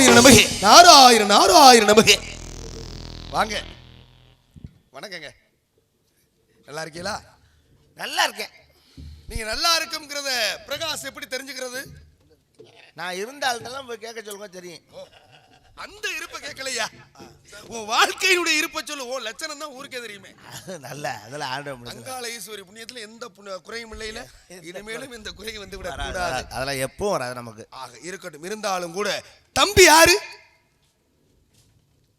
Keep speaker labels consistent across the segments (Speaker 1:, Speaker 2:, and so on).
Speaker 1: நாராயண நமகே நாராயண நாராயண நமகே. வாங்க, வணக்கங்க. நல்லா இருக்கீங்களா?
Speaker 2: நல்லா இருக்கேன்.
Speaker 1: நீங்க நல்லா இருக்குங்கிறத பிரகாஷ் எப்படி தெரிஞ்சுக்கிறது?
Speaker 2: நான் இருந்த ஆள்கிட்டலாம் போய் கேட்க சொல்லுங்க தெரியும்.
Speaker 1: அந்த இருப்பை கேட்கலையா? உன் வாழ்க்கையினுடைய இருப்பை சொல்லு. ஓ லட்சணம் தான் ஊருக்கே தெரியுமே.
Speaker 2: நல்ல அதெல்லாம் ஆண்டவன்
Speaker 1: அங்காள ஈஸ்வரி புண்ணியத்துல எந்த குறையும் இல்லையில. இனிமேலும் இந்த குறை வந்து விட கூடாது.
Speaker 2: அதெல்லாம் எப்பவும் வராது நமக்கு.
Speaker 1: ஆக இருக்கட்டும். இருந்தாலும் கூட தம்பி யாரு?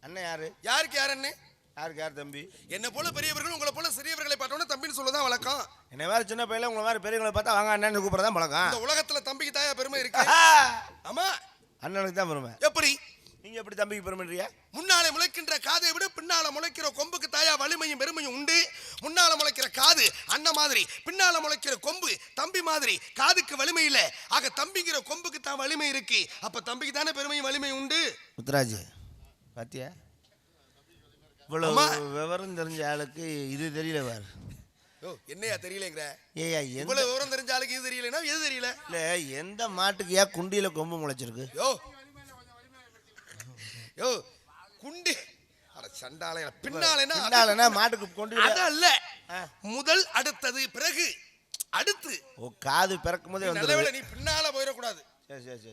Speaker 2: அண்ணன் யாரு?
Speaker 1: யாருக்கு யார் அண்ணன்?
Speaker 2: யாருக்கு யார் தம்பி?
Speaker 1: என்ன போல பெரியவர்கள் உங்களை போல சிறியவர்களை பார்த்தோன்னா தம்பின்னு சொல்லதான் வழக்கம்.
Speaker 2: என்ன மாதிரி சின்ன பையன் உங்களை மாதிரி பெரியவங்களை பார்த்தா வாங்க அண்ணன் கூப்பிடதான் பழக்கம்.
Speaker 1: இந்த உலகத்துல தம்பிக்கு தாயா பெருமை இருக்கு. ஆமா,
Speaker 2: அண்ணனுக்கு தான் பெருமை.
Speaker 1: எப்படி
Speaker 2: நீங்க எப்படி தம்பிக்கு பெருமைன்றீங்க?
Speaker 1: முன்னாலே முளைக்கின்ற காதை விட பின்னால முளைக்கிற கொம்புக்கு தாயா வலிமையும் பெருமையும் உண்டு. முன்னால முளைக்கிற காது அண்ணன் மாதிரி, பின்னால முளைக்கிற கொம்பு தம்பி மாதிரி. காதுக்கு வலிமை இல்ல, ஆக தம்பிங்கிற கொம்புக்கு தான் வலிமை இருக்கு. அப்ப தம்பிக்கு தானே பெருமையும் வலிமையும் உண்டு.
Speaker 2: முத்துராஜ் பாத்தியா, இவ்வளவு விவரம் தெரிஞ்ச ஆளுக்கு இது தெரியல பாரு.
Speaker 1: என்னையா தெரியலங்கிற?
Speaker 2: ஏயா
Speaker 1: இவ்வளவு விவரம் தெரிஞ்ச ஆளுக்கு இது தெரியலன்னா எது தெரியல?
Speaker 2: இல்ல எந்த மாட்டுக்கு ஏன் குண்டியில கொம்பு முளைச்சிருக்கு?
Speaker 1: யோ குண்டி சண்டாலையா பின்னாலனா
Speaker 2: மாட்டுக்கு கொண்டு
Speaker 1: அதல்ல. முதல் அடுத்தது பிறகு அடுத்து.
Speaker 2: ஓ காது பிறக்கும் போதே வந்துருது.
Speaker 1: நீ பின்னால போயிடக்கூடாது.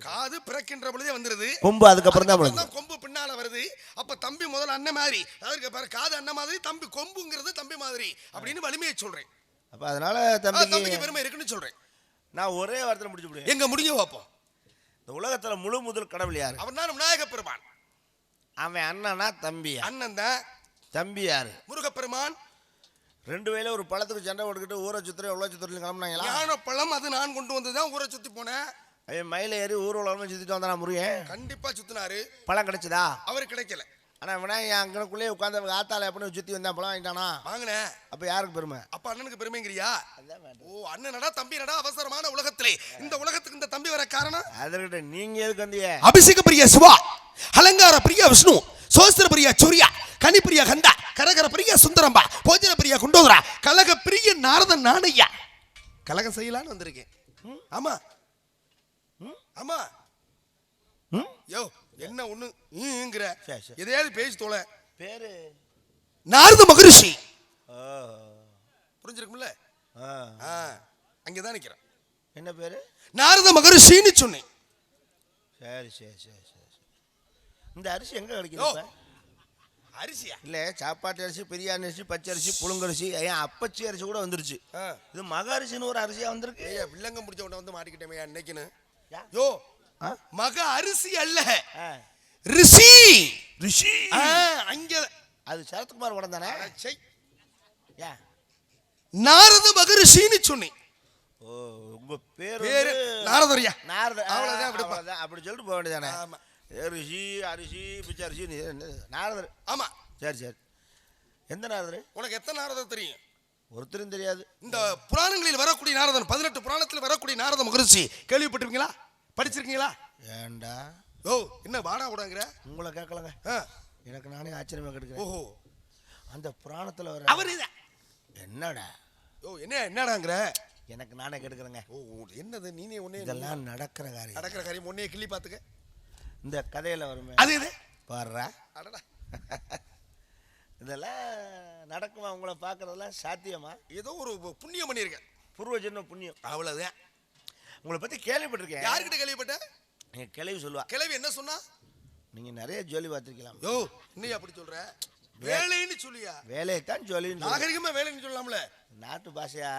Speaker 1: காது பிறக்கின்ற பொழுதே வந்துருது.
Speaker 2: கொம்பு அதுக்கப்புறம் தான்
Speaker 1: கொம்பு பின்னால வருது. அப்ப தம்பி முதல் அண்ணன் மாதிரி, அதற்கு பாரு காது அண்ணன் மாதிரி, தம்பி கொம்புங்கிறது தம்பி மாதிரி அப்படின்னு வலிமையை சொல்றேன்.
Speaker 2: அப்ப அதனால தம்பிக்கு
Speaker 1: பெருமை இருக்குன்னு சொல்றேன்.
Speaker 2: நான் ஒரே வாரத்துல முடிச்சு முடியும்.
Speaker 1: எங்க முடிஞ்ச பார்ப்போம்.
Speaker 2: இந்த உலகத்துல முழு முதல் கடவுள் யாரு?
Speaker 1: அவன் தான் விநாயக பெருமான்.
Speaker 2: அவன் அண்ணனா தம்பியா?
Speaker 1: அண்ணன் தான்.
Speaker 2: தம்பி யாரு?
Speaker 1: முருகப்பெருமான்.
Speaker 2: ரெண்டு வேளை ஒரு பழத்துக்கு சண்டை போட்டுக்கிட்டு ஊரை சுத்துற எவ்வளவு சுத்துறீங்க கிளம்புனாங்களா?
Speaker 1: ஞான பழம் அது நான் கொண்டு வந்ததுதான் ஊரை சுத்தி போனேன்.
Speaker 2: அவன் மயில ஏறி ஊர் உலகமா சுத்திட்டு வந்தானா முருகன்?
Speaker 1: கண்டிப்பா சுத்தினாரு.
Speaker 2: பழம் கிடைச்சதா? அவரு
Speaker 1: கிடைக்கல.
Speaker 2: ஆனா விநாயகன் அங்கனக்குள்ளே உட்காந்து ஆத்தால எப்படி சுத்தி வந்தா பழம் வாங்கிட்டானா?
Speaker 1: வாங்கினேன்.
Speaker 2: அப்ப யாருக்கு பெருமை?
Speaker 1: அப்ப அண்ணனுக்கு பெருமைங்கிறியா? ஓ அண்ணன் நடா தம்பி நடா அவசரமான உலகத்திலே இந்த உலகத்துக்கு இந்த தம்பி வர காரணம்
Speaker 2: அதற்கிட்ட நீங்க எதுக்கு வந்தீங்க?
Speaker 1: அபிஷேக பிரிய சிவா, அலங்கார பிரிய விஷ்ணு, சோஸ்திர பிரிய சூர்யா, கனி பிரிய கந்தா, கரகர பிரிய சுந்தரம்பா, போஜன பிரிய குண்டோதரா, கலக பிரிய நாரதன் நானையா. கலகம் செய்யலான்னு வந்திருக்கேன். ஆமா ஆமா. யோ என்ன ஒண்ணு நீங்கிற எதையாவது பேசி தோல.
Speaker 2: பேரு
Speaker 1: நாரத மகரிஷி. புரிஞ்சிருக்கும்ல? அங்கதான் நிக்கிறேன்.
Speaker 2: என்ன பேரு?
Speaker 1: நாரத மகரிஷின்னு சொன்னேன்.
Speaker 2: சரி சரி சரி சரி. இந்த அரிசி எங்க கிடைக்கும்?
Speaker 1: அரிசியா?
Speaker 2: இல்ல சாப்பாட்டு அரிசி, பிரியாணி அரிசி, பச்சை அரிசி, புழுங்கரிசி, ஏன் அப்பச்சி அரிசி கூட வந்துருச்சு. இது மக அரிசின்னு ஒரு அரிசியா வந்திருக்கு.
Speaker 1: ஏய் வில்லங்க முடிச்ச உடனே வந்து மாட்டிக்கிட்டேன் இன்னைக்குன்னு. யோ மக அரிசி அல்ல, ரிஷி. ரிஷி அங்க
Speaker 2: அது சரத்குமார் படம் தானே?
Speaker 1: நாரத மகரிஷின்னு சொன்னேன்.
Speaker 2: ஓ உங்க பேரு
Speaker 1: நாரதரியா?
Speaker 2: நாரத.
Speaker 1: அவ்வளவுதான்.
Speaker 2: அப்படி சொல்லிட்டு போக வேண்டியதானே? ரிஷி அரிசி பிச்சை அரிசி நாரதர்.
Speaker 1: ஆமா
Speaker 2: சரி சரி. எந்த நாரதர்?
Speaker 1: உனக்கு எத்தனை நாரதர் தெரியும்?
Speaker 2: ஒருத்தரும் தெரியாது.
Speaker 1: இந்த புராணங்களில் வரக்கூடிய நாரதன் 18 புராணத்தில் வரக்கூடிய நாரத மகரிஷி கேள்விப்பட்டிருக்கீங்களா? படிச்சிருக்கீங்களா?
Speaker 2: ஏண்டா
Speaker 1: ஓ என்ன வாடா விடாங்கிற?
Speaker 2: உங்களை கேட்கலங்க. எனக்கு நானே ஆச்சரியமா கேட்கிறேன். ஓஹோ அந்த புராணத்துல வர
Speaker 1: அவர்
Speaker 2: என்னடா?
Speaker 1: ஓ என்னடாங்கிற?
Speaker 2: எனக்கு நானே கேட்கிறேங்க.
Speaker 1: ஓ என்னது நீனே ஒண்ணே?
Speaker 2: இதெல்லாம் நடக்கிற காரியம்
Speaker 1: ஒன்னே கிள்ளி பாத்துக்க.
Speaker 2: இந்த கதையில வருமே
Speaker 1: அது இது
Speaker 2: பாடுறா. இதெல்லாம் நடக்குமா? உங்களை பார்க்கறதெல்லாம் சாத்தியமா?
Speaker 1: ஏதோ ஒரு புண்ணியம் பண்ணியிருக்கேன்.
Speaker 2: பூர்வ ஜென்ம புண்ணியம்.
Speaker 1: அவ்வளவுதான்.
Speaker 2: உங்களை பத்தி கேள்விப்பட்டிருக்கேன்.
Speaker 1: யாருக்கிட்ட கேள்விப்பட்ட?
Speaker 2: நீங்க கிளவி சொல்லுவா.
Speaker 1: கிளவி என்ன சொன்னா?
Speaker 2: நீங்க நிறைய ஜோலி பார்த்திருக்கலாம்.
Speaker 1: யோ என்னையா அப்படி சொல்ற? வேலைன்னு சொல்லியா?
Speaker 2: வேலையத்தான் ஜோலி.
Speaker 1: நாகரிகமா வேலைன்னு சொல்லலாம்ல.
Speaker 2: நாட்டு பாஷையா?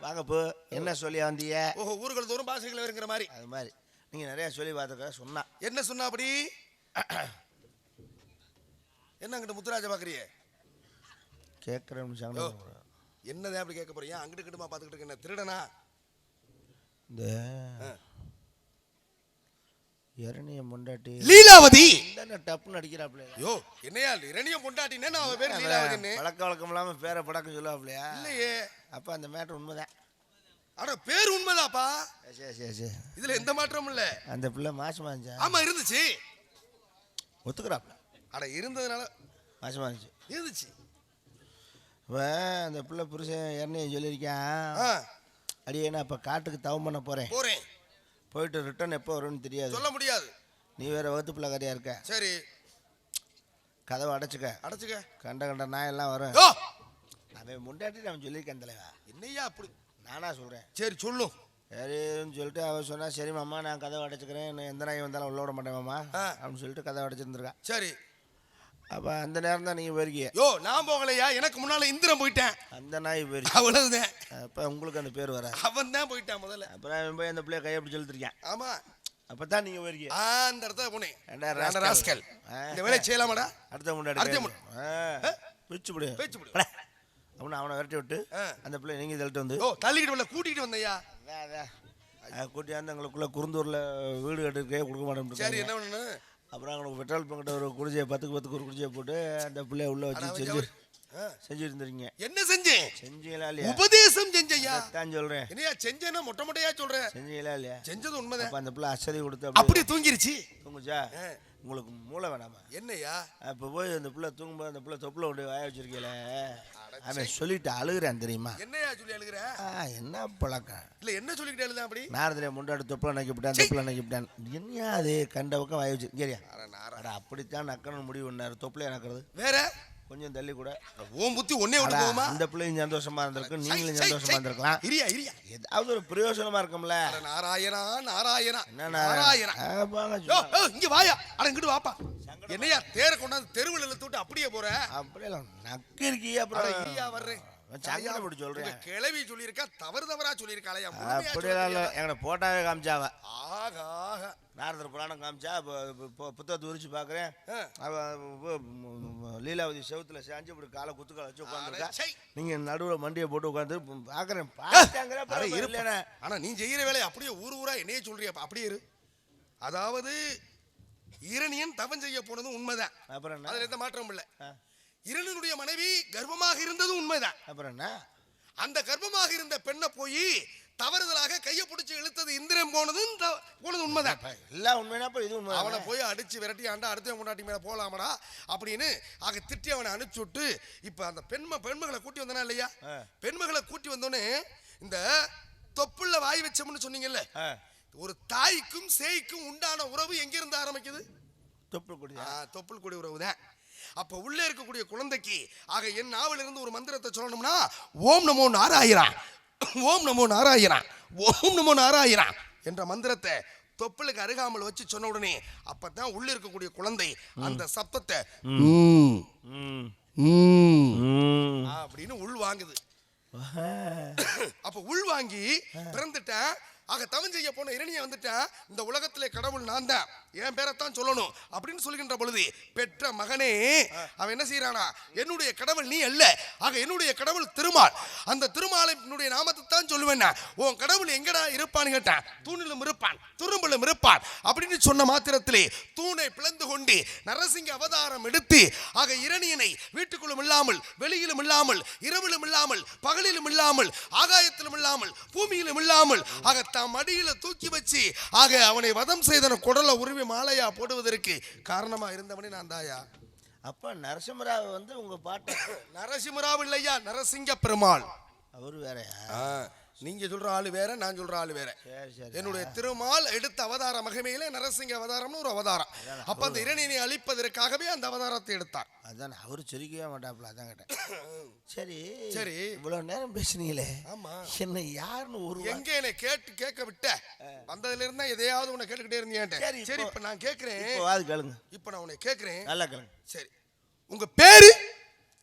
Speaker 2: வாங்க போ. என்ன சொல்லியா வந்தீங்க? ஓஹோ
Speaker 1: ஊர்கள் தோறும் பாஷைகள் வருங்கிற மாதிரி.
Speaker 2: அது மாதிரி நீங்க நிறைய சொல்லி பார்த்துக்க சொன்னா.
Speaker 1: என்ன சொன்னா அப்படி? என்ன அங்கிட்ட முத்துராஜ பாக்குறிய?
Speaker 2: கேட்கிறேன்.
Speaker 1: என்னதான் அப்படி கேட்க போறீங்க? அங்கிட்டு கிட்டமா பாத்துக்கிட்டு இருக்க? என்ன திருடனா? இந்த
Speaker 2: இரணியம் பொண்டாட்டி
Speaker 1: லீலாவதி
Speaker 2: என்ன டப்புன்னு அடிக்கிறாப்ல.
Speaker 1: யோ என்னையா இரணியம் பொண்டாட்டினே நான் அவ பேர் லீலாவதின்னு
Speaker 2: வழக்க வழக்கம் இல்லாம பேரை படக்க சொல்லுவாப்லையா?
Speaker 1: இல்லையே.
Speaker 2: அப்ப அந்த மேட்டர் உண்மைதான்.
Speaker 1: அட பேர் உண்மைதாப்பா.
Speaker 2: சரி சரி சரி.
Speaker 1: இதுல எந்த மாற்றமும் இல்ல.
Speaker 2: அந்த பிள்ளை மாசமா இருந்துச்சா?
Speaker 1: ஆமா இருந்துச்சு.
Speaker 2: ஒத்துக்கிறாப்ல.
Speaker 1: அட இருந்ததுனால
Speaker 2: மாசமா
Speaker 1: இருந்துச்சு.
Speaker 2: அந்த பிள்ளை புருஷன் இரணியம் சொல்லியிருக்கான். அடியே நான் இப்போ காட்டுக்கு தவம் பண்ண போகிறேன். போயிட்டு ரிட்டர்ன் எப்போ வரும்னு தெரியாது.
Speaker 1: சொல்ல முடியாது.
Speaker 2: நீ வேற வகுத்து பிள்ளைக்காரியா இருக்க.
Speaker 1: சரி
Speaker 2: கதவை அடைச்சுக்க.
Speaker 1: அடைச்சுக்க.
Speaker 2: கண்ட நாயெல்லாம் வரும்.
Speaker 1: ஓ
Speaker 2: அவன் முண்டாட்டி அவன் சொல்லியிருக்கேன் தலைவா.
Speaker 1: என்னையா அப்படி?
Speaker 2: நானா சொல்கிறேன்.
Speaker 1: சரி சொல்லும்.
Speaker 2: சரின்னு சொல்லிட்டு அவன் சொன்னா சரி மாமா நான் கதவை அடைச்சிக்கிறேன், நான் எந்த நாய் வந்தாலும் உள்ள விட மாட்டேன் மாமா அப்படின்னு சொல்லிட்டு கதவை அடைச்சிருந்துருக்கான்.
Speaker 1: சரி
Speaker 2: அப்போ அந்த நேரம் தான் நீங்கள் போயிருக்கீங்க.
Speaker 1: யோ நான் போகலையா, எனக்கு முன்னால இந்திரன் போயிட்டேன்.
Speaker 2: அந்த நாய் போயிருக்கு.
Speaker 1: அவ்வளவுதான்.
Speaker 2: அப்போ உங்களுக்கு அந்த பேர் வர.
Speaker 1: அவன் தான் போயிட்டான் முதல்ல.
Speaker 2: அப்புறம் அவன் போய் அந்த பிள்ளைய கையை அப்படி செலுத்திருக்கேன்.
Speaker 1: ஆமா
Speaker 2: அப்போ தான் நீங்கள் போயிருக்கீங்க.
Speaker 1: அந்த இடத்துல போனேன். ராஸ்கல் இந்த வேலையை செய்யலாமாடா?
Speaker 2: அடுத்த முன்னாடி பிச்சு விடு
Speaker 1: பேச்சு விடு
Speaker 2: அப்படின்னு அவனை விரட்டி விட்டு அந்த பிள்ளை நீங்கள் தள்ளிட்டு வந்து
Speaker 1: தள்ளிக்கிட்டு வரல கூட்டிகிட்டு வந்தையா.
Speaker 2: கூட்டியாந்து எங்களுக்குள்ள குருந்தூரில் வீடு கட்டுக்கே கொடுக்க மாட்டேன்.
Speaker 1: சரி என்ன பண்ணு.
Speaker 2: அப்புறம் அவங்களுக்கு பெட்ரோல் பங்கிட்ட ஒரு குடிசையை 10க்கு ஒரு குடிசையை போட்டு அந்த பிள்ளைய உள்ள வச்சு செஞ்சு இருந்துருங்க.
Speaker 1: என்ன செஞ்சேன்?
Speaker 2: செஞ்சீங்களா இல்லையா?
Speaker 1: உபதேசம் செஞ்சையா
Speaker 2: தான் சொல்றேன்.
Speaker 1: என்னையா செஞ்சேன்னா மொட்டை மொட்டையா சொல்றேன்.
Speaker 2: செஞ்சீங்களா இல்லையா?
Speaker 1: செஞ்சது உண்மைதான்.
Speaker 2: அந்த பிள்ளை அசதி கொடுத்து
Speaker 1: அப்படியே தூங்கிருச்சு.
Speaker 2: தூங்குச்சா? உங்களுக்கு மூளை வேணாமா?
Speaker 1: என்னையா
Speaker 2: அப்போ போய் அந்த பிள்ளை தூங்கும்போது அந்த பிள்ளை தொப்புல விட்டு வாய வச்சிருக்கீல அவன் சொல்லிட்டு அழுகுறான் தெரியுமா?
Speaker 1: என்னையா சொல்லி அழுகுற?
Speaker 2: என்ன பழக்கம்
Speaker 1: இல்ல என்ன சொல்லிக்கிட்டே எழுத அப்படி?
Speaker 2: நாரதிலே முண்டாடு தொப்புல நக்கிவிட்டான் என்னையா அது கண்ட பக்கம் வாய வச்சு கேரியா அப்படித்தான் நக்கணும் முடிவு பண்ணாரு. தொப்புல நக்கிறது வேற கொஞ்சம் தள்ளி கூட
Speaker 1: ஓம் புத்தி ஒன்னே விட்டு போகுமா?
Speaker 2: அந்த பிள்ளையும் சந்தோஷமா இருந்திருக்கும், நீங்களும் சந்தோஷமா இருந்திருக்கலாம்.
Speaker 1: இரியா இரியா
Speaker 2: ஏதாவது ஒரு பிரயோஜனமா இருக்கும்ல.
Speaker 1: நாராயணா நாராயணா
Speaker 2: என்ன
Speaker 1: நாராயணா இங்க வாயா. அட இங்கிட்டு வாப்பா. என்னையா தேர கொண்டாந்து தெருவில் இழுத்து விட்டு அப்படியே போற?
Speaker 2: அப்படியே நக்கு இருக்கியா? அப்புறம்
Speaker 1: இரியா வர்றேன்.
Speaker 2: அப்படி சொல்றேன்.
Speaker 1: கிளவி சொல்லியிருக்கா தவறா சொல்லியிருக்காளையா?
Speaker 2: அப்படியெல்லாம் இல்லை, எங்களை போட்டாவே காமிச்சாவ.
Speaker 1: ஆகா
Speaker 2: நாரதர் புராணம் காமிச்சா புத்தகத்தை உரிச்சு பார்க்குறேன். லீலாவதி செவத்துல சாஞ்சு இப்படி காலை குத்துக்கால வச்சு உட்காந்துருக்கா. நீங்க நடுவில் மண்டியை போட்டு உட்காந்து பார்க்குறேன்.
Speaker 1: ஆனா நீ செய்யற வேலையை அப்படியே ஊரா என்னையே சொல்றியா? அப்படியே இரு. அதாவது இரணியன் தவம் செய்ய போனதும் உண்மைதான்.
Speaker 2: அப்புறம்
Speaker 1: அதுல எந்த மாற்றம் இல்லை. இரணியனுடைய மனைவி கர்ப்பமாக இருந்ததும் உண்மைதான்.
Speaker 2: அப்புறம் என்ன?
Speaker 1: அந்த கர்ப்பமாக இருந்த பெண்ணை போய் தவறுதலாக கையை பிடிச்சி இழுத்தது இந்திரன் போனது உண்மைதான்.
Speaker 2: எல்லாம் உண்மைனா இது உண்மை.
Speaker 1: அவனை போய் அடிச்சு விரட்டி ஆண்டா அடுத்த முன்னாடி மேல போலாமடா அப்படின்னு ஆக திட்டி அவனை அனுப்பிச்சு விட்டு இப்ப அந்த பெண்மகளை கூட்டி வந்தனா இல்லையா? பெண்மகளை கூட்டி வந்தோடனே இந்த தொப்புள்ள வாய் வச்சோம்னு சொன்னீங்கல்ல, ஒரு தாய்க்கும் சேய்க்கும் உண்டான உறவு எங்க இருந்து ஆரம்பிக்குது? தொப்புள் கொடி உறவு தான். அப்ப உள்ளே இருக்கக்கூடிய குழந்தைக்கு ஆக என் நாவல் இருந்து ஒரு மந்திரத்தை சொல்லணும்னா ஓம் நமோ நாராயணா, ஓம் நமோ நாராயணா, ஓம் நமோ நாராயணா என்ற மந்திரத்தை தொப்புளுக்கு அருகாமல் வச்சு சொன்ன உடனே அப்பதான் உள்ள இருக்கக்கூடிய குழந்தை அந்த சப்தத்தை அப்படின்னு உள் வாங்குது. அப்ப உள் வாங்கி பிறந்துட்டேன். ஆக தவம் செய்ய போன இரணியை வந்துட்டா இந்த உலகத்திலே கடவுள் நான் தான், என் பேரைத்தான் சொல்லணும் அப்படின்னு சொல்கின்ற பொழுது பெற்ற மகனே அவன் என்ன செய்யறானா, என்னுடைய கடவுள் நீ அல்ல, ஆக என்னுடைய கடவுள் திருமால், அந்த திருமாலை என்னுடைய நாமத்தை தான் சொல்லுவேன். உன் கடவுள் எங்கடா இருப்பான்னு கேட்டான். தூணிலும் இருப்பான் துரும்பிலும் இருப்பான் அப்படின்னு சொன்ன மாத்திரத்திலே தூணை பிளந்து கொண்டு நரசிங்க அவதாரம் எடுத்து ஆக இரணியனை வீட்டுக்குள்ளும் இல்லாமல் வெளியிலும் இல்லாமல் இரவிலும் இல்லாமல் பகலிலும் இல்லாமல் ஆகாயத்திலும் இல்லாமல் பூமியிலும் இல்லாமல் ஆக தம் மடியில தூக்கி வச்சு ஆக அவனை வதம் செய்தன குடல உருவி மாலையா போடுவதற்கு காரணமா இருந்தவனே நான் தாயா.
Speaker 2: அப்ப நரசிம்மராவ் உங்க பாட்டு
Speaker 1: நரசிம்மராவ் இல்லையா, நரசிங்க பெருமாள்.
Speaker 2: அவரு வேறயா?
Speaker 1: நீங்க சொல்ற ஆளு வேற, நான் சொல்ற ஆளு வேற. என்னுடைய திருமால் எடுத்த அவதார மகிமையிலே நரசிங்க அவதாரம்னு ஒரு அவதாரம். அப்ப அந்த இரணியனை அழிப்பதற்காகவே அந்த அவதாரத்தை எடுத்தார்.
Speaker 2: அதான் அவரு சிரிக்கவே மாட்டாப்ல. அதான் கேட்டேன். சரி
Speaker 1: சரி
Speaker 2: இவ்வளவு நேரம் பேசுனீங்களே,
Speaker 1: ஆமா
Speaker 2: என்ன யாருன்னு ஒரு
Speaker 1: எங்க என்னை கேட்க விட்ட வந்ததுல இருந்தா எதையாவது உன்னை கேட்டுக்கிட்டே இருந்தேன். சரி இப்ப நான் கேட்கிறேன்,
Speaker 2: கேளுங்க.
Speaker 1: இப்ப நான் உன்னை கேட்கிறேன்,
Speaker 2: நல்லா கேளுங்க.
Speaker 1: சரி உங்க பேரு?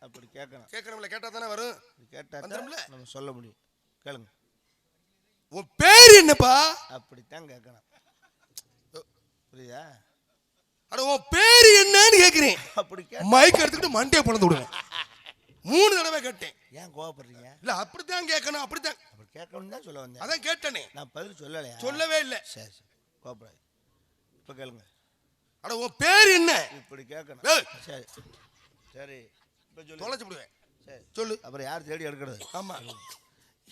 Speaker 2: அப்படி கேட்கணும்.
Speaker 1: கேட்கணும்ல, கேட்டா தானே வரும்.
Speaker 2: கேட்டா நம்ம சொல்ல முடியும். கேளுங்க.
Speaker 1: உன் பேரு என்னப்பா?
Speaker 2: அப்படித்தான் கேட்கணும். புரியுதா?
Speaker 1: அட உன் பேரு என்னன்னு கேட்கிறேன்.
Speaker 2: அப்படி
Speaker 1: மைக் எடுத்துக்கிட்டு மண்டையை பொழந்து விடுவேன். 3 தடவை கேட்டேன்.
Speaker 2: ஏன் கோவப்படுறீங்க?
Speaker 1: இல்ல அப்படித்தான் கேட்கணும். அப்படித்தான்
Speaker 2: அப்படி கேட்கணும் தான் சொல்ல வந்தேன்.
Speaker 1: அதான் கேட்டனே.
Speaker 2: நான் பதில் சொல்லலையா?
Speaker 1: சொல்லவே இல்லை.
Speaker 2: சரி கோவப்படாது. இப்ப கேளுங்க.
Speaker 1: அட உன் பேரு என்ன?
Speaker 2: இப்படி கேட்கணும். சரி சரி இப்ப சொல்லு.
Speaker 1: தொலைச்சு விடுவேன்.
Speaker 2: சரி
Speaker 1: சொல்லு.
Speaker 2: அப்புறம் யார் தேடி எடுக்கிறது?
Speaker 1: ஆமா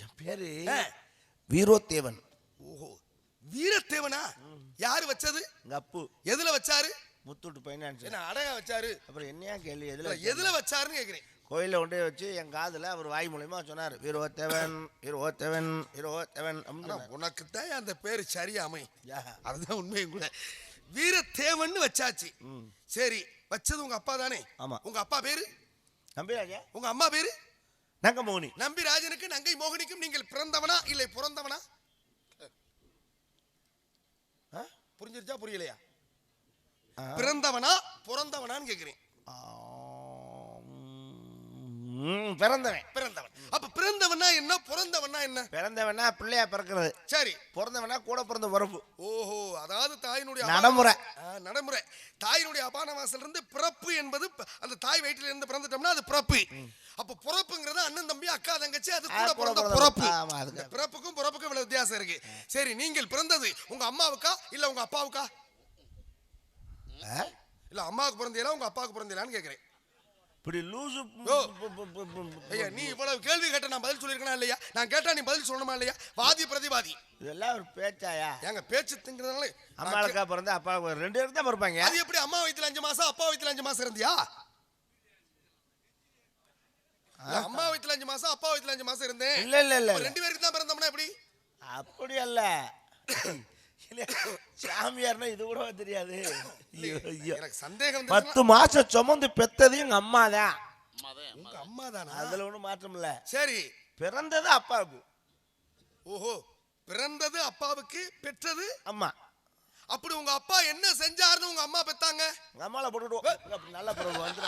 Speaker 2: என் பேரு வீரோத்தேவன்.
Speaker 1: ஓஹோ வீரத்தேவனா? யாரு வச்சது?
Speaker 2: எங்க அப்பு.
Speaker 1: எதுல வச்சாரு?
Speaker 2: முத்தூட்டு பைனான்ஸ்.
Speaker 1: என்ன அடங்க வச்சாரு?
Speaker 2: அப்புறம் என்னையா கேள்வி?
Speaker 1: எதுல வச்சாருன்னு கேக்குறேன்.
Speaker 2: கோயில கொண்டே வச்சு என் காதுல அவர் வாய் மூலமா சொன்னார் வீரோத்தேவன் வீரோத்தேவன் வீரோத்தேவன்.
Speaker 1: உனக்கு தான் அந்த பேரு சரியா அமை. அதுதான் உண்மையும் கூட. வீரத்தேவன் வச்சாச்சு. சரி, வச்சது உங்க அப்பா தானே?
Speaker 2: ஆமா.
Speaker 1: உங்க அப்பா பேரு?
Speaker 2: நம்பிராஜா.
Speaker 1: உங்க அம்மா பேரு?
Speaker 2: நங்கமோகினி.
Speaker 1: நம்பிராஜனுக்கு நங்கை மோகனிக்கும் நீங்கள் பிறந்தவனா இல்லை பிறந்தவனா? புரிஞ்சிருச்சா புரியலையா? பிறந்தவனா பிறந்தவனான்னு கேக்குறேன்.
Speaker 2: பிறந்தவன்.
Speaker 1: பிறந்தவன். அப்ப பிறந்தவனா என்ன, பிறந்தவனா என்ன?
Speaker 2: பிறந்தவனா பிள்ளையா பிறக்கிறது.
Speaker 1: சரி.
Speaker 2: பிறந்தவனா கூட பிறந்த வரப்பு.
Speaker 1: ஓஹோ, அதாவது தாயினுடைய
Speaker 2: நடைமுறை.
Speaker 1: நடைமுறை. தாயினுடைய அபானவாசல் இருந்து பிறப்பு என்பது அந்த தாய் வயிற்றில இருந்து பிறந்துட்டோம்னா அது பிறப்பு. அப்ப பிறப்புங்கிறது அண்ணன் தம்பி அக்கா தங்கச்சி, அது கூட பிறந்த பிறப்பு. பிறப்புக்கும் பிறப்புக்கும் இவ்வளவு வித்தியாசம் இருக்கு. சரி, நீங்கள் பிறந்தது உங்க அம்மாவுக்கா இல்ல உங்க அப்பாவுக்கா? இல்ல அம்மாவுக்கு பிறந்தீங்களா உங்க அப்பாவுக்கு பிறந்தீங்களான்னு கேக்குறேன்.
Speaker 2: இப்படி லூசு.
Speaker 1: ஐயா, நீ இவ்வளவு கேள்வி கேட்ட நான் பதில் சொல்லிருக்கனா இல்லையா? நான் கேட்டா நீ பதில் சொல்லணுமா இல்லையா? வாதி பிரதிவாதி.
Speaker 2: இதெல்லாம் ஒரு பேச்சாயா?
Speaker 1: எங்க பேச்சு திங்கிறதுனால
Speaker 2: அம்மாவுக்கா பிறந்த அப்பா ரெண்டு பேரும் தான் பிறப்பாங்க.
Speaker 1: அது எப்படி அம்மா வயித்துல 5 மாசம் அப்பா வயித்துல 5 மாசம் இருந்தியா? அம்மா வயித்துல 5 மாசம் அப்பா வயித்துல 5 மாசம் இருந்தேன்.
Speaker 2: இல்ல இல்ல இல்ல,
Speaker 1: ரெண்டு பேருக்கு தான் பிறந்தோம்னா எப்படி?
Speaker 2: அப்படி அல்ல. சாமியார்னா இது கூட தெரியாது.
Speaker 1: எனக்கு சந்தேகம்.
Speaker 2: 10 மாசம் சுமந்து பெத்தது எங்க அம்மா தான்.
Speaker 1: உங்க அம்மா தானா?
Speaker 2: அதுல ஒண்ணும் மாற்றம் இல்ல.
Speaker 1: சரி,
Speaker 2: பிறந்தது அப்பாவுக்கு.
Speaker 1: ஓஹோ, பிறந்தது அப்பாவுக்கு, பெற்றது
Speaker 2: அம்மா.
Speaker 1: அப்படி உங்க அப்பா என்ன செஞ்சாருன்னு உங்க அம்மா பெத்தாங்க?
Speaker 2: உங்க அம்மால போட்டுடுவோம். நல்ல பிறகு வந்து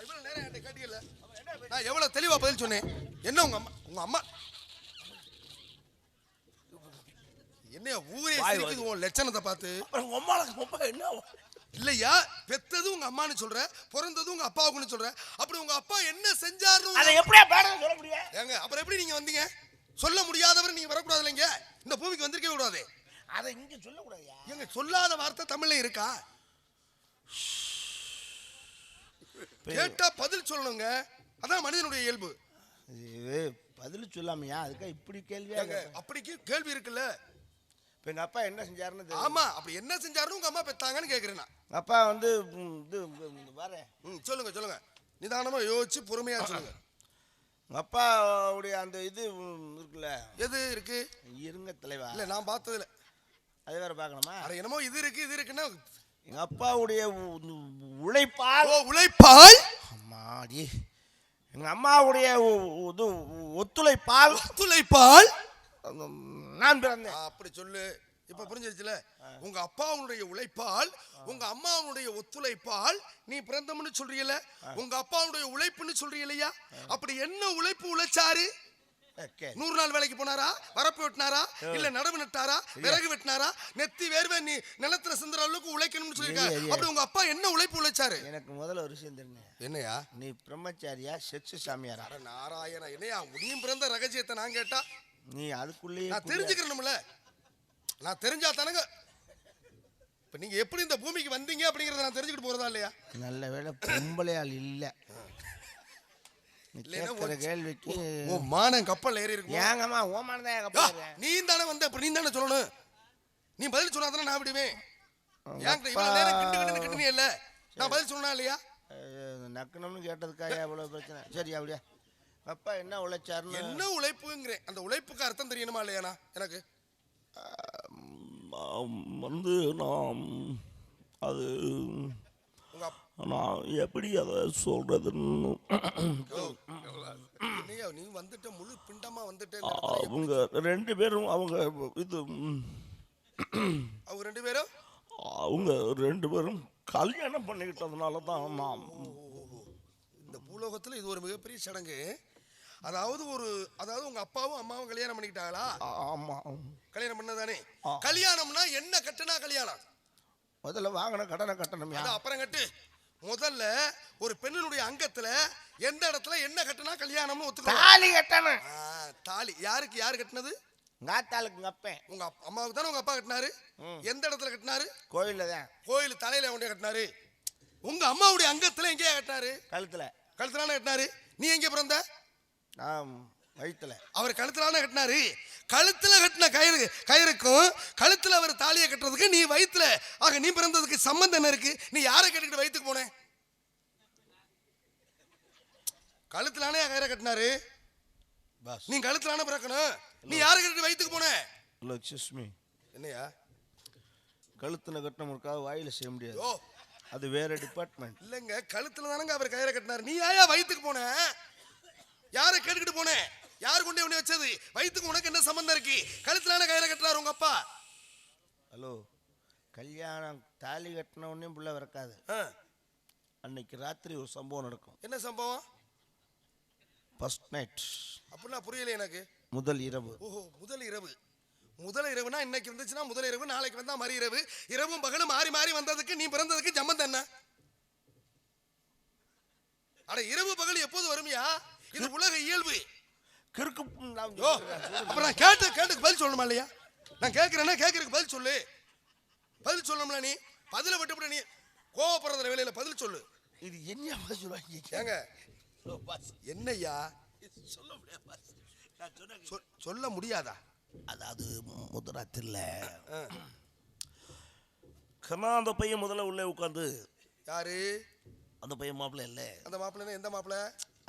Speaker 1: இவ்வளவு நேரம் என்கிட்ட கேட்டீங்கல்ல, நான் எவ்வளவு தெளிவா பதில் சொன்னேன். என்ன உங்க அம்மா என்ன ஊரே சிரிக்குது உன் லட்சணத்தை பார்த்து.
Speaker 2: என்ன
Speaker 1: இல்லையா, பெத்தது உங்க அம்மான்னு சொல்ற, பிறந்தது உங்க அப்பாவுக்குன்னு சொல்ற. அப்படி உங்க அப்பா என்ன செஞ்சாரு?
Speaker 2: அதை எப்படியா பேடம் சொல்ல முடியும்?
Speaker 1: ஏங்க, அப்புறம் எப்படி நீங்க வந்தீங்க? சொல்ல முடியாதவர் நீங்க வரக்கூடாது இல்லைங்க. இந்த பூமிக்கு வந்திருக்கவே கூடாது.
Speaker 2: அதை இங்க சொல்ல கூடாதுயா.
Speaker 1: ஏங்க, சொல்லாத வார்த்தை தமிழ்ல இருக்கா? கேட்டா பதில் சொல்லணுங்க. அதான் மனிதனுடைய இயல்பு.
Speaker 2: பதில் சொல்லாமையா அதுக்கா இப்படி கேள்வியா?
Speaker 1: அப்படிக்கு கேள்வி இருக்குல்ல.
Speaker 2: இப்ப எங்க அப்பா என்ன செஞ்சாருன்னு.
Speaker 1: ஆமா, அப்படி என்ன செஞ்சாருன்னு உங்க அம்மா பெத்தாங்கன்னு கேக்குறேன்.
Speaker 2: அப்பா வந்து வரேன்.
Speaker 1: சொல்லுங்க சொல்லுங்க, நிதானமா யோசிச்சு பொறுமையா சொல்லுங்க.
Speaker 2: அப்பாவுடைய அந்த இது இருக்குல்ல.
Speaker 1: எது இருக்கு?
Speaker 2: இருங்க தலைவா.
Speaker 1: இல்ல, நான் பார்த்ததுல
Speaker 2: அது வேற பார்க்கணுமா?
Speaker 1: அட என்னமோ இது இருக்கு இது இருக்குன்னா
Speaker 2: எங்க அப்பாவுடைய உழைப்பால்.
Speaker 1: உழைப்பால்?
Speaker 2: அம்மாடி. எங்க அம்மாவுடைய ஒத்துழைப்பால்.
Speaker 1: ஒத்துழைப்பால்
Speaker 2: நான் பிறந்தேன்.
Speaker 1: அப்படி சொல்லு. இப்ப புரிஞ்சிருச்சுல. உங்க அப்பாவுடைய உழைப்பால், உங்க அம்மாவுடைய ஒத்துழைப்பால் நீ பிறந்தம்னு சொல்றீங்கல்ல. உங்க அப்பாவுடைய உழைப்புன்னு சொல்றீங்கல்லையா? அப்படி என்ன உழைப்பு உழைச்சாரு? 100 நாள் வேலைக்கு போனாரா? வரப்பு வெட்டினாரா? இல்ல நடவு நட்டாரா? விறகு வெட்டினாரா? நெத்தி வேர்வை நீ நிலத்துல சிந்துற அளவுக்கு உழைக்கணும்னு சொல்லிருக்க. அப்படி உங்க அப்பா என்ன உழைப்பு உழைச்சாரு?
Speaker 2: எனக்கு முதல்ல ஒரு விஷயம் தெரியும்.
Speaker 1: என்னையா?
Speaker 2: நீ பிரம்மச்சாரியா செச்சு சாமியாரா?
Speaker 1: நாராயண, என்னையா உனியும் பிறந்த ரகசியத்தை நான் கேட்டா
Speaker 2: நீ அதுக்குள்ளேயே
Speaker 1: நான் தெரிஞ்சுக்கணும்ல. நான் தெரிஞ்சா தானங்க. இப்ப நீங்க எப்படி இந்த பூமிக்கு வந்தீங்க அப்படிங்கறத நான் தெரிஞ்சுக்கிட்டு போறதா இல்லையா?
Speaker 2: நல்ல வேளை பொம்பளையால் இல்ல. கேள்விக்கு
Speaker 1: மானம் கப்பல் ஏறி இருக்கு.
Speaker 2: ஏங்கம்மா ஓமான தான் கப்பல்.
Speaker 1: நீ தானே வந்த, நீ தானே சொல்லணும். நீ பதில் சொன்னாதானே நான் விடுவேன். இவ்வளவு நேரம் கிண்டு இல்ல, நான் பதில் சொன்னா இல்லையா?
Speaker 2: நக்கணும்னு கேட்டதுக்காக அவ்வளவு பிரச்சனை. சரி, அப்படியா? அப்பா என்ன உழைச்சாருன்னு.
Speaker 1: என்ன உழைப்புங்கிறேன். அந்த உழைப்புக்கு அர்த்தம் தெரியணுமா இல்லையாண்ணா? எனக்கு
Speaker 2: வந்து நான் அது நான் எப்படி அதை சொல்றதுன்னு.
Speaker 1: நீ வந்துட்ட முழு பிண்டமா வந்துட்டு.
Speaker 2: அவங்க 2 பேரும் அவங்க இது
Speaker 1: அவங்க 2 பேரும்
Speaker 2: அவங்க 2 பேரும் கல்யாணம் பண்ணிக்கிட்டதுனால தான் நான்.
Speaker 1: இந்த பூலோகத்துல இது ஒரு மிகப்பெரிய சடங்கு. அதாவது உங்க அப்பாவும் அம்மாவும் கல்யாணம் பண்ணிக்கிட்டாங்களா?
Speaker 2: ஆமா,
Speaker 1: கல்யாணம் பண்ணதானே. கல்யாணம்னா என்ன கட்டுனா கல்யாணம்?
Speaker 2: முதல்ல வாங்கின கடனை கட்டணும்.
Speaker 1: அப்புறம் கட்டு. முதல்ல ஒரு பெண்ணினுடைய அங்கத்துல எந்த இடத்துல என்ன கட்டுனா கல்யாணம்னு ஒத்துக்கணும்.
Speaker 2: தாலி கட்டணும்.
Speaker 1: தாலி யாருக்கு? யாரு கட்டினது?
Speaker 2: உங்க அப்பா.
Speaker 1: உங்க அம்மாவுக்கு தானே உங்க அப்பா கட்டினாரு. எந்த இடத்துல கட்டினாரு?
Speaker 2: கோயில்ல தான்.
Speaker 1: கோயில் தலையில கொண்டே கட்டினாரு. உங்க அம்மாவுடைய அங்கத்துல எங்கேயா கட்டினாரு?
Speaker 2: கழுத்துல.
Speaker 1: கழுத்துலான கட்டினாரு. நீ எங்க பிறந்த?
Speaker 2: வயிற்றுல.
Speaker 1: அவர் கழுத்துலான கட்டினாரு. கழுத்துல கட்டின கயிறுக்கும் கழுத்துல அவர் தாலியை கட்டுறதுக்கு நீ வயிற்றுல. ஆக நீ பிறந்ததுக்கு சம்பந்தம் என்ன இருக்கு? நீ யாரை கட்டிக்கிட்டு வயிற்றுக்கு போன? கழுத்துலானே கயிறை கட்டினாரு. நீ கழுத்துலான பிறக்கணும். நீ யாரை கேட்டு வயிற்றுக்கு போன?
Speaker 2: Hello excuse me.
Speaker 1: என்னையா?
Speaker 2: கழுத்துல கட்டினவருக்காக வாயில செய்ய முடியாது.
Speaker 1: ஓ
Speaker 2: அது வேற டிபார்ட்மெண்ட்.
Speaker 1: இல்லைங்க, கழுத்துல தானங்க அவர் கயிறை கட்டினார். நீ யாயா வயிற்றுக்கு போன? யாரை கேட்டுக்கிட்டு போன? யார் கொண்டே உன்னை வச்சது? வயிற்றுக்கு உனக்கு என்ன சம்பந்தம் இருக்கு? கழுத்துலான கயிறை கட்டுறாரு உங்க அப்பா.
Speaker 2: ஹலோ, கல்யாணம் தாலி கட்டின உடனே புள்ள வரக்காது. அன்னைக்கு ராத்திரி ஒரு சம்பவம் நடக்கும்.
Speaker 1: என்ன சம்பவம்?
Speaker 2: First night.
Speaker 1: அப்படின்னா புரியல எனக்கு.
Speaker 2: முதல் இரவு.
Speaker 1: ஓஹோ, முதல் இரவு. முதல் இரவுனா இன்னைக்கு வந்துச்சுன்னா முதல் இரவு, நாளைக்கு வந்தா மறு இரவு. இரவும் பகலும் மாறி மாறி வந்ததுக்கு நீ பிறந்ததுக்கு சம்பந்தம் என்ன? அட இரவு பகல் எப்போது வருமியா? இது உலக இயல்பு.
Speaker 2: கிறுக்கு.
Speaker 1: அப்புறம் நான் கேட்டுக்கு பதில் சொல்லணுமா இல்லையா? நான் கேட்கிறேன்னா கேட்கறதுக்கு பதில் சொல்லு. பதில் சொல்லணும்ல. நீ பதில விட்டுவிட. நீ கோவப்படுற வேலையில பதில் சொல்லு.
Speaker 2: இது என்ன சொல்லுவாங்க?
Speaker 1: ஏங்க என்னையா சொல்ல முடியாதா?
Speaker 2: அதாவது முதராத்திரில அந்த பையன் முதல்ல உள்ளே உட்காந்து.
Speaker 1: யாரு
Speaker 2: அந்த பையன்? மாப்பிள்ள இல்ல.
Speaker 1: அந்த மாப்பிள்ள எந்த மாப்பிள்ள?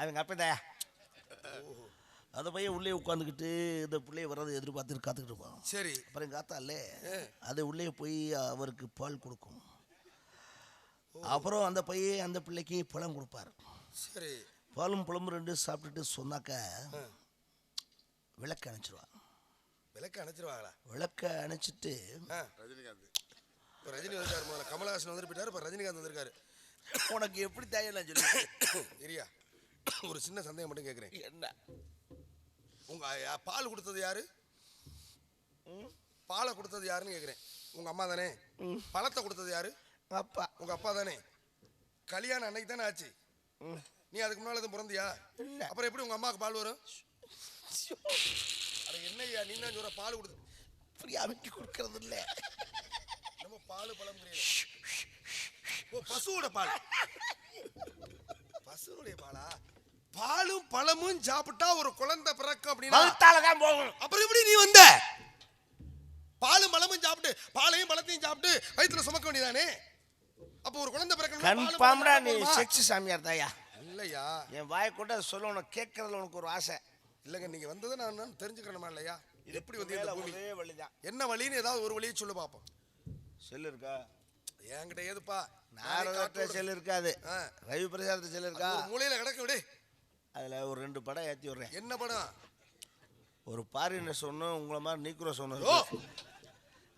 Speaker 2: அவங்க அப்பதாயா. அந்த பையன் உள்ளே உட்காந்துக்கிட்டு இந்த பிள்ளைய வர்றதை எதிர்பார்த்து காத்துக்கிட்டு இருப்பான்.
Speaker 1: சரி.
Speaker 2: அப்புறம் காத்தால அது உள்ளே போய் அவருக்கு பால் கொடுக்கும். அப்புறம் அந்த பையன் அந்த பிள்ளைக்கு பழம் கொடுப்பார்.
Speaker 1: சரி.
Speaker 2: பாலும் பழமும் ரெண்டு சாப்பிட்டுட்டு சொன்னாக்க விளக்கு அணைச்சிருவாங்க.
Speaker 1: விளக்கு அணைச்சிருவாங்களா?
Speaker 2: விளக்க அணைச்சிட்டு
Speaker 1: ரஜினிகாந்த் இப்போ ரஜினி வந்திருக்காரு. முதல்ல கமலஹாசன் வந்துட்டு போயிட்டாரு. இப்போ ரஜினிகாந்த் வந்திருக்காரு.
Speaker 2: உனக்கு எப்படி தேவையில்லை சொல்லி
Speaker 1: சரியா? ஒரு சின்ன சந்தேகம் மட்டும் கேட்குறேன்.
Speaker 2: என்ன?
Speaker 1: உங்க பால் கொடுத்தது யாரு? பாலை கொடுத்தது யாருன்னு கேட்குறேன். உங்க அம்மா தானே? பழத்தை கொடுத்தது யாரு?
Speaker 2: அப்பா.
Speaker 1: உங்க அப்பா தானே? கல்யாணம் அன்னைக்கு தானே ஆச்சு. நீ அதுக்கு முன்னால எதுவும் பிறந்தியா? அப்புறம் எப்படி உங்க அம்மாவுக்கு பால் வரும்? என்னையா நீ தான் சொல்ற பால் கொடுத்து
Speaker 2: ஃப்ரீயாவிட்டு கொடுக்கறது இல்லை.
Speaker 1: நம்ம பால் பழம் கிடையாது. ஓ, பசுவோட பால். பசுவோடைய பாலா? பாலும் பழமும் சாப்பிட்டா ஒரு குழந்தை பிறக்கும் அப்படின்னா
Speaker 2: தான் போகணும்.
Speaker 1: அப்புறம் எப்படி நீ வந்த? பாலும் பழமும் சாப்பிட்டு பாலையும் பழத்தையும் சாப்பிட்டு வயிற்றுல சுமக்க வேண்டியதானே? அப்போ ஒரு குழந்தை பிறக்கணும்.
Speaker 2: கன்ஃபார்ம்டா நீ செக்ஸ் சாமியார் தாயா?
Speaker 1: இல்லையா?
Speaker 2: என் வாயை கூட சொல்லணும். கேட்கறதுல உனக்கு ஒரு ஆசை
Speaker 1: இல்லைங்க. நீங்க வந்ததை நான் தெரிஞ்சுக்கணுமா இல்லையா? இது எப்படி வந்து
Speaker 2: ஒரே வழிதான்.
Speaker 1: என்ன வழின்னு ஏதாவது ஒரு வழியை சொல்லு பார்ப்போம்.
Speaker 2: செல் இருக்கா?
Speaker 1: என்கிட்ட ஏதுப்பா?
Speaker 2: நாரதட்ட செல் இருக்காது. ரவி பிரசாத் செல் இருக்கா?
Speaker 1: மூலையில கிடக்க விடு.
Speaker 2: அதுல ஒரு 2 படம் ஏற்றி விடுறேன்.
Speaker 1: என்ன படம்? ஒரு
Speaker 2: பாரினர்ஸ் ஒன்று, உங்களை மாதிரி நீக்ரோஸ் ஒன்று,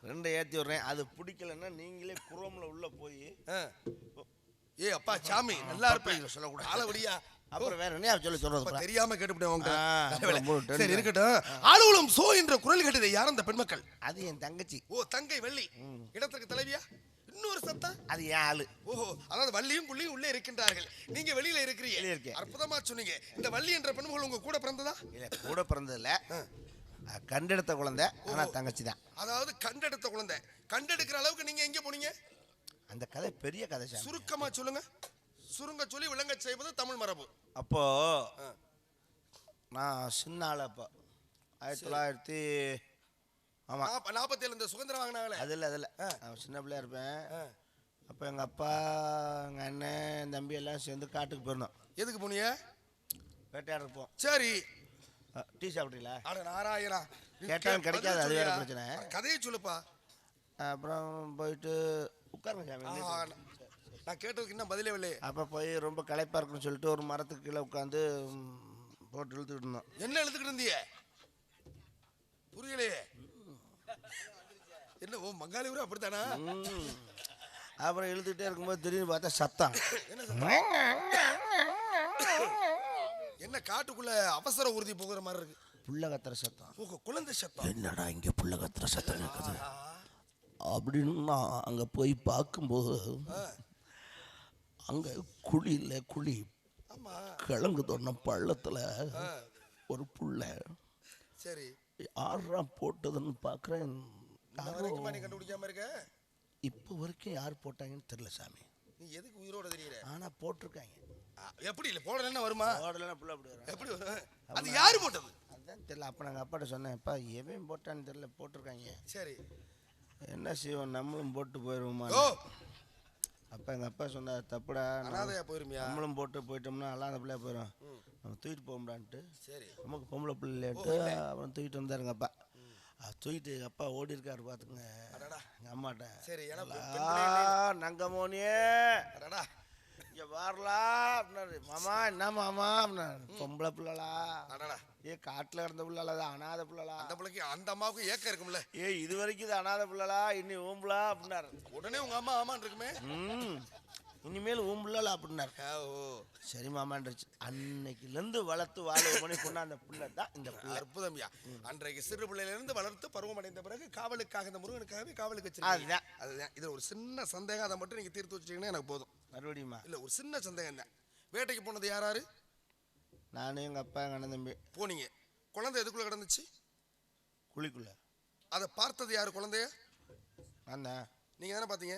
Speaker 2: 2 ஏற்றி விடுறேன். அது பிடிக்கலன்னா நீங்களே குரோம்ல உள்ள போய்
Speaker 1: ஏ அப்பா சாமி நல்லா இருப்பேன் சொல்லக்கூடாது. ஆளவடியா.
Speaker 2: அப்புறம் வேற என்ன சொல்றது
Speaker 1: தெரியாம கேட்டுவிட்டேன். சரி இருக்கட்டும். ஆளுகளும் சோ என்ற குரல் கேட்டது யார் அந்த பெண்மக்கள்?
Speaker 2: அது என் தங்கச்சி.
Speaker 1: ஓ, தங்கை வள்ளி. இடத்திற்கு தலைவியா? இன்னொரு சத்தம்.
Speaker 2: அது என் ஆளு.
Speaker 1: ஓஹோ, அதாவது வள்ளியும் புள்ளியும் உள்ளே இருக்கின்றார்கள். நீங்க வெளியில இருக்கிறீங்க. அற்புதமா சொன்னீங்க. இந்த வள்ளி என்ற பெண்மகள் உங்க கூட பிறந்ததா?
Speaker 2: இல்ல, கூட பிறந்தது இல்ல. கண்டெடுத்த குழந்தை. ஆனா தங்கச்சி தான்.
Speaker 1: அதாவது கண்டெடுத்த குழந்தை. கண்டெடுக்கிற அளவுக்கு நீங்க எங்க போனீங்க?
Speaker 2: அந்த கதை பெரிய கதை.
Speaker 1: சுருக்கமா சொல்லுங்க. சுருங்க சொல்லி விளங்க செய்வது தமிழ் மரபு.
Speaker 2: அப்போ நான் சின்ன ஆள். அப்போ 1947
Speaker 1: இந்த சுதந்திரம் வாங்கினாங்களே
Speaker 2: அதில் நான் சின்ன பிள்ளையா இருப்பேன். அப்போ எங்கள் அப்பா, எங்கள் அண்ணன், என் தம்பி எல்லாம் சேர்ந்து காட்டுக்கு போயிருந்தோம்.
Speaker 1: எதுக்கு போனீங்க?
Speaker 2: வேட்டையாட இருப்போம்.
Speaker 1: சரி.
Speaker 2: டீ சாப்பிட்டீங்களா?
Speaker 1: அட நாராயணா,
Speaker 2: கேட்டாலும் கிடைக்காது. அது வேற பிரச்சனை.
Speaker 1: கதையை சொல்லுப்பா.
Speaker 2: அப்புறம் போயிட்டு உட்காருங்க சாமி.
Speaker 1: நான் கேட்டதுக்கு இன்னும் பதிலே இல்லையே.
Speaker 2: அப்போ போய் ரொம்ப களைப்பாக இருக்குன்னு சொல்லிட்டு ஒரு மரத்துக்கு கீழே உட்காந்து போட்டு இழுத்துக்கிட்டு இருந்தோம்.
Speaker 1: என்ன இழுத்துக்கிட்டு இருந்தீங்க? புரியலையே. என்ன ஓ மங்காளி ஊரா அப்படித்தானா?
Speaker 2: அப்புறம் இழுத்துக்கிட்டே இருக்கும்போது திடீர்னு பார்த்தா சத்தம்.
Speaker 1: என்ன காட்டுக்குள்ள அவசர ஊர்தி போகிற மாதிரி இருக்கு.
Speaker 2: புள்ள கத்துற சத்தம்.
Speaker 1: குழந்தை சத்தம்.
Speaker 2: என்னடா இங்கே புள்ள கத்துற சத்தம் இருக்குது அப்படின்னு நான் அங்கே போய் பார்க்கும்போது அங்கே குழி இல்லை, குழி கிழங்கு தோண பள்ளத்தில் ஒரு புள்ள.
Speaker 1: சரி.
Speaker 2: யாரா போட்டதுன்னு பார்க்குறேன்.
Speaker 1: கண்டுபிடிக்காம இருக்க?
Speaker 2: இப்போ வரைக்கும் யார் போட்டாங்கன்னு தெரியல சாமி.
Speaker 1: நீ எதுக்கு உயிரோட தெரியல?
Speaker 2: ஆனால் போட்டிருக்காங்க.
Speaker 1: எப்படி இல்லை போடலன்னா வருமா?
Speaker 2: போடலன்னா புள்ள அப்படி வரும்.
Speaker 1: எப்படி வரும்? அது யாரு போட்டது?
Speaker 2: அதான் தெரியல. அப்போ நாங்கள் அப்பாட்ட சொன்னேன், அப்பா எவன் போட்டான்னு தெரியல, போட்டிருக்காங்க.
Speaker 1: சரி.
Speaker 2: என்ன செய்வோம், நம்மளும் போட்டு போயிடுவோமா? அப்போ எங்கள் அப்பா சொன்னார் தப்புடா
Speaker 1: அனாதையா போயிருமியா?
Speaker 2: நம்மளும் போயிட்டோம்னா அல்லாத பிள்ளையா போயிடும், நம்ம தூக்கிட்டு போகமுடான்ட்டு.
Speaker 1: சரி.
Speaker 2: நமக்கு பொம்பளை பிள்ளைட்டு அப்புறம் தூக்கிட்டு வந்தாருங்க அப்பா. தூக்கிட்டு எங்கள் அப்பா ஓடி இருக்காரு பார்த்துக்குங்க எங்கள் அம்மாட்ட.
Speaker 1: சரி.
Speaker 2: நங்கமோனியே இங்கே வரலாம் அப்படின்னாரு. மாமா என்ன மாமா அப்படின்னாரு. பொம்பளை பிள்ளைலா, காட்டில் இருந்த பிள்ளைல தான் அனாத பிள்ளைலா.
Speaker 1: அந்த பிள்ளைக்கு அந்த அம்மாவுக்கு ஏக்கம் இருக்கும்ல.
Speaker 2: இது வரைக்கும் இது அனாத பிள்ளைலா, இனி ஊம்பலா அப்படின்னாரு.
Speaker 1: உடனே உங்க அம்மா ஆமான் இருக்குமே.
Speaker 2: இனிமேல் ஊம்பலா அப்படின்னாரு. சரி மாமான்றுச்சு. அன்னைக்குலேருந்து வளர்த்து வாழ பண்ணி கொண்டாந்த பிள்ளை தான் இந்த பிள்ளை.
Speaker 1: அற்புதம்யா. அன்றைக்கு சிறு பிள்ளையிலிருந்து வளர்த்து பருவம் அடைந்த பிறகு காவலுக்காக இந்த முருகனுக்காகவே காவலுக்கு வச்சிருக்கீங்க. அதுதான். இதுல ஒரு சின்ன சந்தேகம், அதை மட்டும் நீங்க தீர்த்து வச்சிட்டீங்கன்னா எனக்கு போதும்.
Speaker 2: மறுபடியுமா?
Speaker 1: இல்ல, ஒரு சின்ன சந்தேகம் தான். வேட்டைக்கு போனது யாராரு?
Speaker 2: நானும் எங்கள் அப்பா எங்கள் அண்ணன் தம்பி
Speaker 1: போனீங்க. குழந்தை எதுக்குள்ள கிடந்துச்சு?
Speaker 2: குழிக்குள்ள.
Speaker 1: அதை பார்த்தது யாரு? குழந்தைய
Speaker 2: வந்தேன்.
Speaker 1: நீங்க தானே பார்த்தீங்க.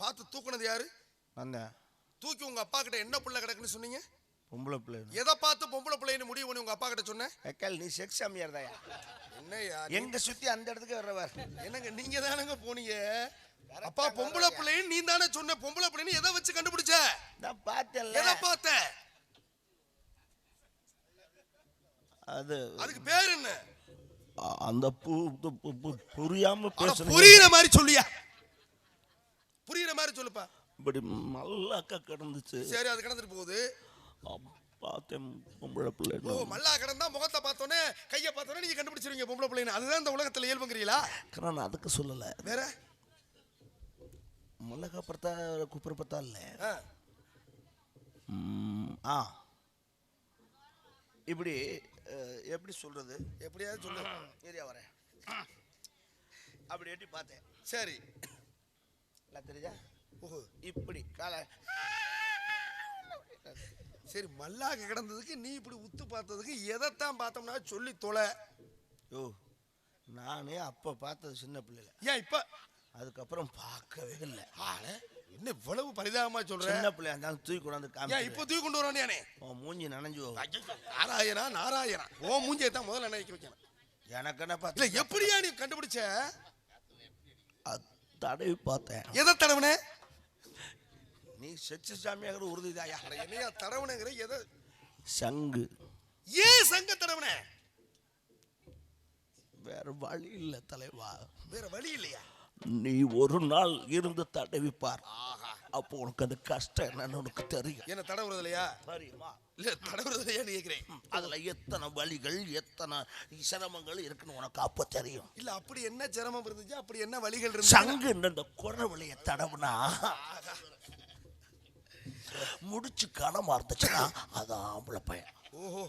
Speaker 1: பார்த்து தூக்குனது யாரு?
Speaker 2: வந்தேன்.
Speaker 1: தூக்கி உங்க அப்பா கிட்ட என்ன புள்ள கிடக்குன்னு சொன்னீங்க?
Speaker 2: பொம்பளை பிள்ளை.
Speaker 1: எதை பார்த்து பொம்பளை பிள்ளைன்னு முடிவு பண்ணி உங்க அப்பா கிட்ட சொன்னேன்?
Speaker 2: அக்கால் நீ செக்ஸ் அம்மியார் தாயா.
Speaker 1: என்னையா
Speaker 2: எங்க சுத்தி அந்த இடத்துக்கு வர்றவர்?
Speaker 1: என்னங்க நீங்க தானங்க போனீங்க. அப்பா பொம்பளை பிள்ளைன்னு நீ தானே சொன்ன. பொம்பளை பிள்ளைன்னு எதை வச்சு கண்டுபிடிச்ச?
Speaker 2: நான் பார்த்தேன்.
Speaker 1: எதை பார்த்த? அதுக்கு பேர் என்ன?
Speaker 2: அந்த புரியாம
Speaker 1: புரியுற மாதிரி சொல்லியா? புரியுற மாதிரி சொல்லுப்பா.
Speaker 2: இப்படி மல்லாக்கா கிடந்துச்சு.
Speaker 1: சரி, அது கிடந்துட்டு போகுது.
Speaker 2: பார்த்தேன் பொம்பளை பிள்ளை.
Speaker 1: மல்லா கிடந்தா முகத்தை பார்த்தோன்னே கையை பார்த்தோன்னே நீங்க கண்டுபிடிச்சிருவீங்க பொம்பளை பிள்ளைன்னு. அதுதான் இந்த உலகத்துல இயல்புங்கிறீங்களா?
Speaker 2: நான் அதுக்கு சொல்லல.
Speaker 1: வேற
Speaker 2: மல்லக்கா படுத்தா குப்புற பத்தா இல்ல. இப்படி எப்படி சொல்றது?
Speaker 1: எப்படியாவது சொல்லு.
Speaker 2: ஏரியா வரேன். அப்படி எட்டி பார்த்தேன்.
Speaker 1: சரி,
Speaker 2: தெரியுதா? இப்படி காலை.
Speaker 1: சரி, மல்லாக்க கிடந்ததுக்கு நீ இப்படி உத்து பார்த்ததுக்கு எதைத்தான் பார்த்தோம்னா சொல்லி தொலை.
Speaker 2: நானே அப்ப பார்த்தது சின்ன பிள்ளைல.
Speaker 1: ஏன் இப்ப?
Speaker 2: அதுக்கப்புறம் பார்க்கவே இல்லை.
Speaker 1: என்ன இவ்வளவு பரிதாபமா சொல்ற?
Speaker 2: சின்ன பிள்ளையா இருந்தாலும் தூக்கி கொண்டாந்து
Speaker 1: காமி. இப்ப தூக்கி கொண்டு வரானே.
Speaker 2: மூஞ்சி நனைஞ்சு.
Speaker 1: நாராயணா நாராயணா, ஓ மூஞ்சியை தான் முதல்ல நினைக்க வைக்கணும்.
Speaker 2: எனக்கு என்ன பார்த்து
Speaker 1: எப்படியா நீ கண்டுபிடிச்ச?
Speaker 2: தடவி பார்த்தேன்.
Speaker 1: எதை தடவுன?
Speaker 2: நீ செச்சு சாமியாகிற உறுதிதாயா.
Speaker 1: என்னையா தடவுனங்கிற? எதை?
Speaker 2: சங்கு.
Speaker 1: ஏன் சங்க தடவுன?
Speaker 2: வேற வழி இல்லை தலைவா.
Speaker 1: வேற வழி இல்லையா?
Speaker 2: நீ ஒரு நாள் இருந்து தடவிப்பார். அப்போ உனக்கு அந்த கஷ்டம் என்னன்னு உனக்கு தெரியும்.
Speaker 1: என்ன தடவுறது இல்லையா?
Speaker 2: தெரியுமா?
Speaker 1: இல்ல, தடவுறது இல்லையா கேட்கிறேன்.
Speaker 2: அதுல எத்தனை வலிகள் எத்தனை சிரமங்கள் இருக்குன்னு உனக்கு அப்ப தெரியும்.
Speaker 1: இல்ல, அப்படி என்ன சிரமம் இருந்துச்சு? அப்படி என்ன வலிகள் இருந்துச்சு?
Speaker 2: சங்கு இந்த குறவழிய தடவுனா முடிச்சு கனமா இருந்துச்சுன்னா அது ஆம்பளை பையன்.
Speaker 1: ஓஹோ.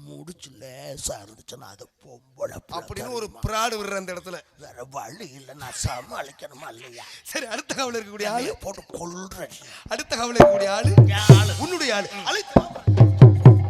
Speaker 2: முடிச்சு லேசா இருந்துச்சுன்னா அது பொம்பளை
Speaker 1: அப்படின்னு ஒரு பிராடு விடுற அந்த இடத்துல.
Speaker 2: வேற வழி இல்லை, நான் சமாளிக்கணுமா இல்லையா?
Speaker 1: சரி, அடுத்த காவல இருக்கக்கூடிய ஆளு
Speaker 2: போட்டு கொல்றேன்.
Speaker 1: அடுத்த காவல இருக்கக்கூடிய ஆளு உன்னுடைய ஆளு.